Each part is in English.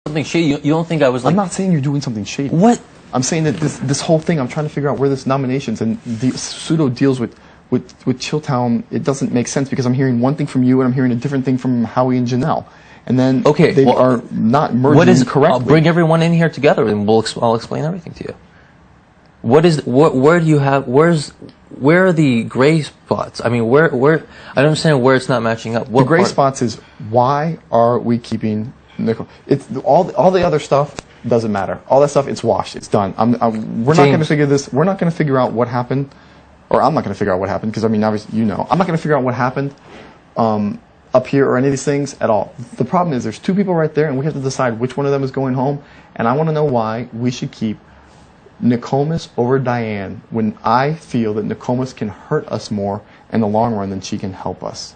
something shady. You don't think I was like... I'm not saying you're doing something shady. What? I'm saying that this whole thing, I'm trying to figure out where this nominations and the pseudo deals with Chilltown, it doesn't make sense because I'm hearing one thing from you and I'm hearing a different thing from Howie and Janelle. And then they are not merging correctly. I'll bring everyone in here together and I'll explain everything to you. Where do you have, where are the gray spots? I mean, I don't understand where it's not matching up. The gray spots is, why are we keeping Nicole? It's all the other stuff doesn't matter. All that stuff, it's washed. It's done. We're not going to figure this. We're not going to figure out what happened, or I'm not going to figure out what happened because I mean, obviously, you know, I'm not going to figure out what happened up here or any of these things at all. The problem is there's two people right there, and we have to decide which one of them is going home. And I want to know why we should keep Nokomis over Diane when I feel that Nokomis can hurt us more in the long run than she can help us.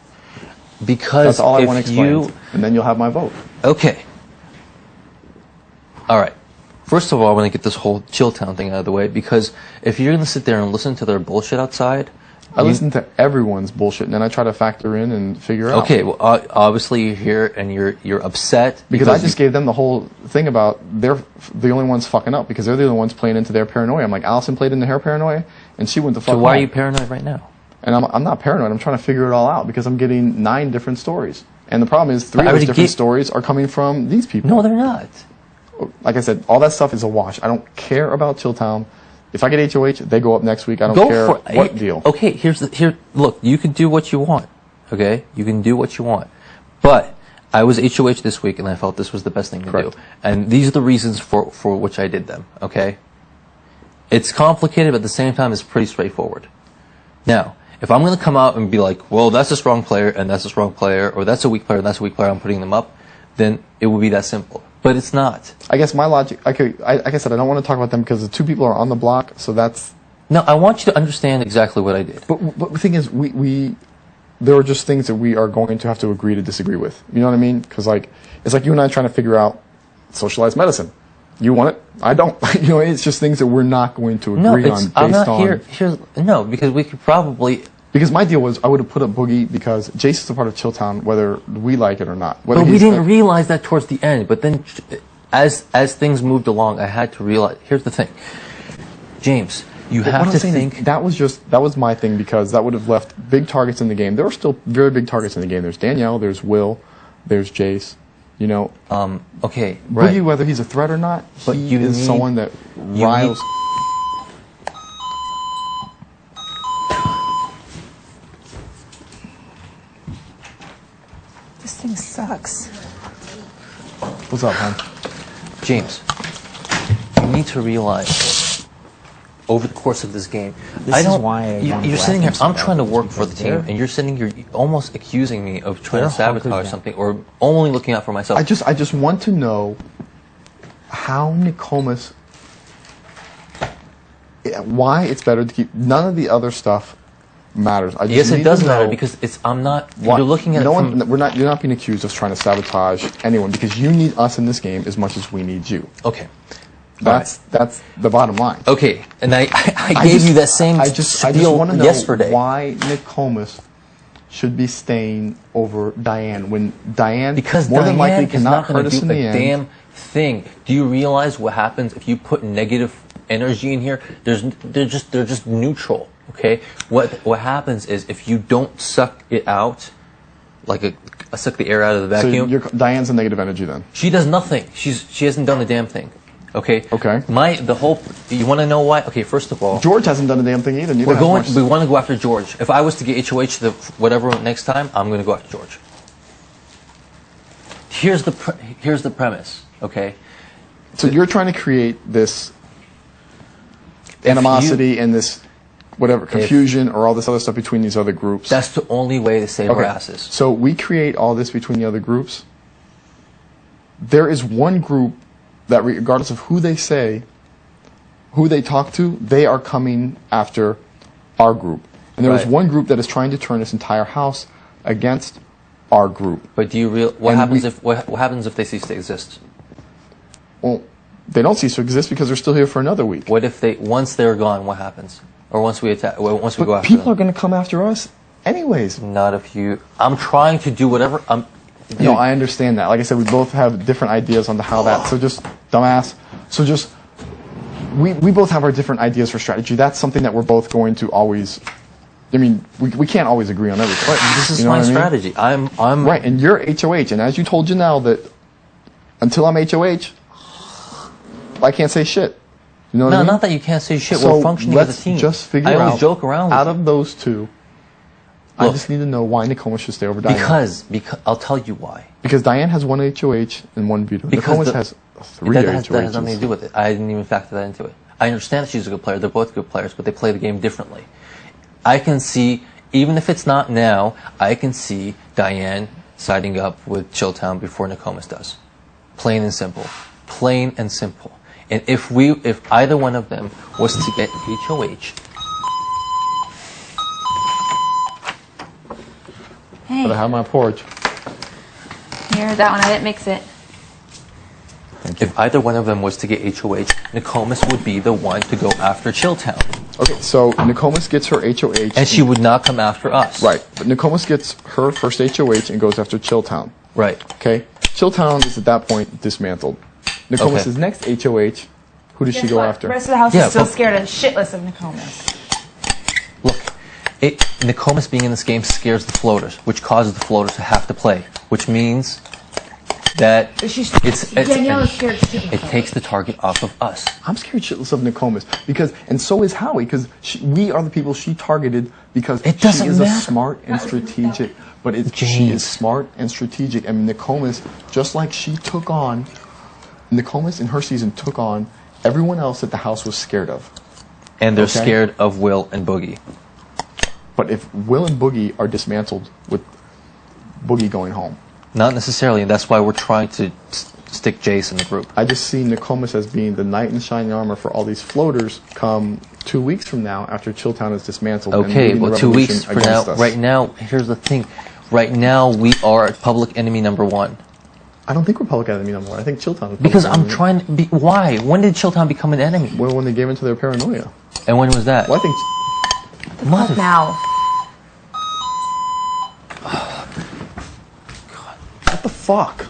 Because that's all I want to explain, and then you'll have my vote. Okay. All right. First of all, I want to get this whole Chilltown thing out of the way, because if you're going to sit there and listen to their bullshit outside... I listen to everyone's bullshit, and then I try to factor in and figure out. Okay, well, obviously you're here and you're upset. Because I just gave them the whole thing about they're the only ones fucking up, because they're the only ones playing into their paranoia. I'm like, Allison played into her paranoia, and she went the fuck So why home. are you paranoid right now? And I'm not paranoid. I'm trying to figure it all out, because I'm getting 9 different stories. And the problem is 3 of those different stories are coming from these people. No, they're not. Like I said, all that stuff is a wash. I don't care about Chilltown. If I get HOH, they go up next week. I don't care what deal. Okay, look, you can do what you want. Okay? You can do what you want. But I was HOH this week, and I felt this was the best thing to do. And these are the reasons for which I did them. Okay? It's complicated, but at the same time, it's pretty straightforward. Now, if I'm going to come out and be like, well, that's a strong player, and that's a strong player, or that's a weak player, and that's a weak player, I'm putting them up, then it would be that simple. But it's not. I guess my logic, like I said, I don't want to talk about them because the 2 people are on the block, so that's... No, I want you to understand exactly what I did. But the thing is, there are just things that we are going to have to agree to disagree with. You know what I mean? Because like, it's like you and I trying to figure out socialized medicine. You want it? I don't. You know, it's just things that we're not going to agree on based I'm not on... No, because we could probably... Because my deal was, I would have put up Boogie because Jace is a part of Chilltown, whether we like it or not. But we didn't realize that towards the end. But then, as things moved along, I had to realize. Here's the thing, James. You have to think. That was my thing, because that would have left big targets in the game. There are still very big targets in the game. There's Danielle. There's Will. There's Jace. You know. Okay. Right. Boogie, whether he's a threat or not, but he is someone that riles. This thing sucks. What's up, hon? James, you need to realize over the course of this game, you're sitting here. I'm trying to work for the team, and you're sitting here almost accusing me of trying to sabotage something, or only looking out for myself. I just want to know how Nokomis, why it's better to keep none of the other stuff. Matters. Yes, it does matter, because I'm not. You're looking at you're not being accused of trying to sabotage anyone, because you need us in this game as much as we need you. Okay. That's the bottom line. Okay, and I gave you that same I just want to know why Nokomis should be staying over Diane when Diane more than likely cannot hurt us in the end. Damn thing. Do you realize what happens if you put negative energy in here? They're just neutral. Okay, what happens is if you don't suck it out, like suck the air out of the vacuum. So Diane's a negative energy then. She does nothing. She hasn't done a damn thing. Okay. Okay. You want to know why? Okay, first of all, George hasn't done a damn thing either. We want to go after George. If I was to get HOH whatever next time, I'm going to go after George. Here's the premise. Okay. So you're trying to create this animosity and this whatever confusion or all this other stuff between these other groups. That's the only way to save our asses. So we create all this between the other groups. There is one group that, regardless of who they say, who they talk to, they are coming after our group. And there is one group that is trying to turn this entire house against our group. But do you what happens if they cease to exist? Well, they don't cease to exist because they're still here for another week. What if once they're gone? What happens? Or once we attack? Once we go after people are going to come after us, anyways. Not if you. I'm trying to do whatever. No, I understand that. Like I said, we both have different ideas on how that. So just dumbass. So just we both have our different ideas for strategy. That's something that we're both going to always. I mean, we can't always agree on everything. Right, this is my strategy. I'm right, and you're HOH, and as you told Janelle that until I'm HOH, I can't say shit. You know what I mean? No, not that you can't say shit. So we're functioning as a team. Let's just figure I out. always joke around with out you. of those two, I just need to know why Nakoma should stay over Diane. Because I'll tell you why. Because Diane has one HOH and one veto. Nakoma has 3 HOHs. That has nothing to do with it. I didn't even factor that into it. I understand that she's a good player. They're both good players, but they play the game differently. I can see, even if it's not now, I can see Diane siding up with Chilltown before Nokomis does. Plain and simple. Plain and simple. And if either one of them was to get HOH. Hey, But I have my porch. here, that one, I didn't mix it. If either one of them was to get HOH, Nokomis would be the one to go after Chilltown. Okay, so Nokomis gets her HOH. And she would not come after us. Right, but Nokomis gets her first HOH and goes after Chilltown. Right. Okay? Chilltown is at that point dismantled. Nokomis' next HOH, who does she go after? The rest of the house Yeah, is still but- scared of shitless of Nokomis. Look, Nokomis being in this game scares the floaters, which causes the floaters to have to play, which means that Danielle is scared shitless. it takes the target off of us. I'm scared shitless of Nokomis because, and so is Howie, because we are the people she targeted because It doesn't she is matter. a smart and strategic. But she James. is smart and strategic, and Nokomis, just like she took on, Nokomis in her season took on everyone else that the house was scared of. And they're Okay. scared of Will and Boogie. But if Will and Boogie are dismantled with Boogie going home, Not necessarily, and that's why we're trying to stick Jace in the group. I just see Nokomis as being the knight in shining armor for all these floaters come 2 weeks from now after Chilltown is dismantled. and Okay, leading the well, 2 weeks revolution from now, against us. right now, here's the thing. Right now, we are public enemy number 1. I don't think we're public enemy number 1. I think Chilltown is Because public I'm enemy. trying to be. Why? When did Chilltown become an enemy? Well, when they gave into their paranoia. And when was that? Well, I think Mother- Now. what the fuck?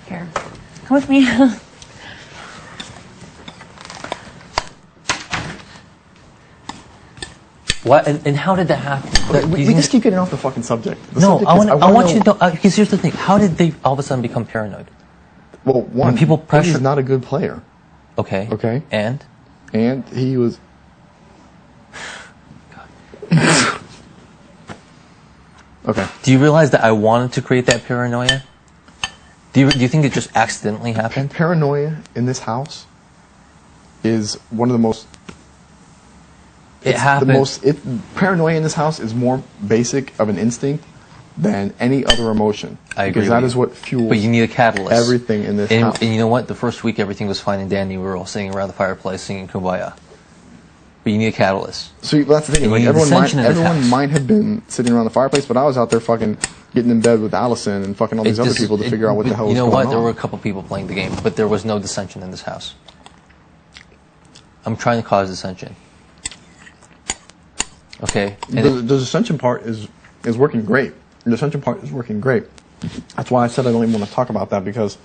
Here. Come with me. What? And how did that happen? Do We you think just that- keep getting off the fucking subject. The No, subject I is, want you to know, because here's the thing. How did they all of a sudden become paranoid? Well, one, people pressure- he's not a good player, Okay. Okay. And? and he was. Okay. Do you realize that I wanted to create that paranoia? Do you think it just accidentally happened? Paranoia in this house is one of the most. It happened. Paranoia in this house is more basic of an instinct than any other emotion. I agree Because that with is you. what fuels. But you need a catalyst. everything in this house. And you know what? The first week everything was fine and dandy. We were all sitting around the fireplace singing Kumbaya. But you need a catalyst. So that's the thing. And Like you need everyone, dissension in this everyone house. might have been sitting around the fireplace, but I was out there fucking getting in bed with Allison and fucking all these other people to figure out what the hell was You know going what? on. There were a couple people playing the game, but there was no dissension in this house. I'm trying to cause dissension. Okay? And the dissension part is working great. The dissension part is working great. That's why I said I don't even want to talk about that because.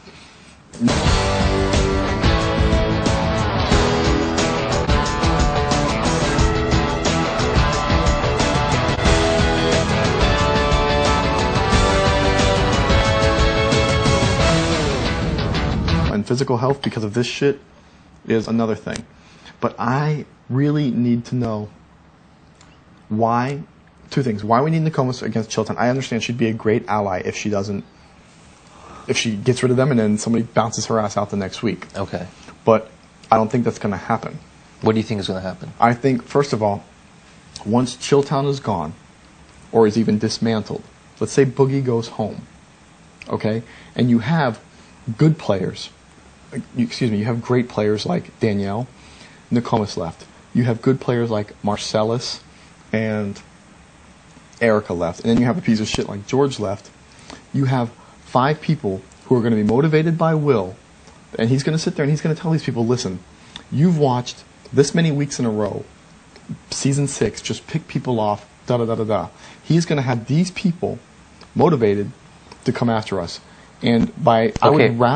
And physical health because of this shit is another thing. But I really need to know why. Two things. Why we need Nokomis against Chilltown. I understand she'd be a great ally if she gets rid of them and then somebody bounces her ass out the next week. okay. But I don't think that's going to happen. What do you think is going to happen? I think, first of all, once Chilltown is gone or is even dismantled, let's say Boogie goes home, okay, and you have good players, you have great players like Danielle, Nokomis left. You have good players like Marcellus and Erica left. And then you have a piece of shit like George left. You have 5 people who are going to be motivated by Will, and he's going to sit there and he's going to tell these people, listen, you've watched this many weeks in a row, season 6, just pick people off, da-da-da-da-da. He's going to have these people motivated to come after us. And I Okay. would rather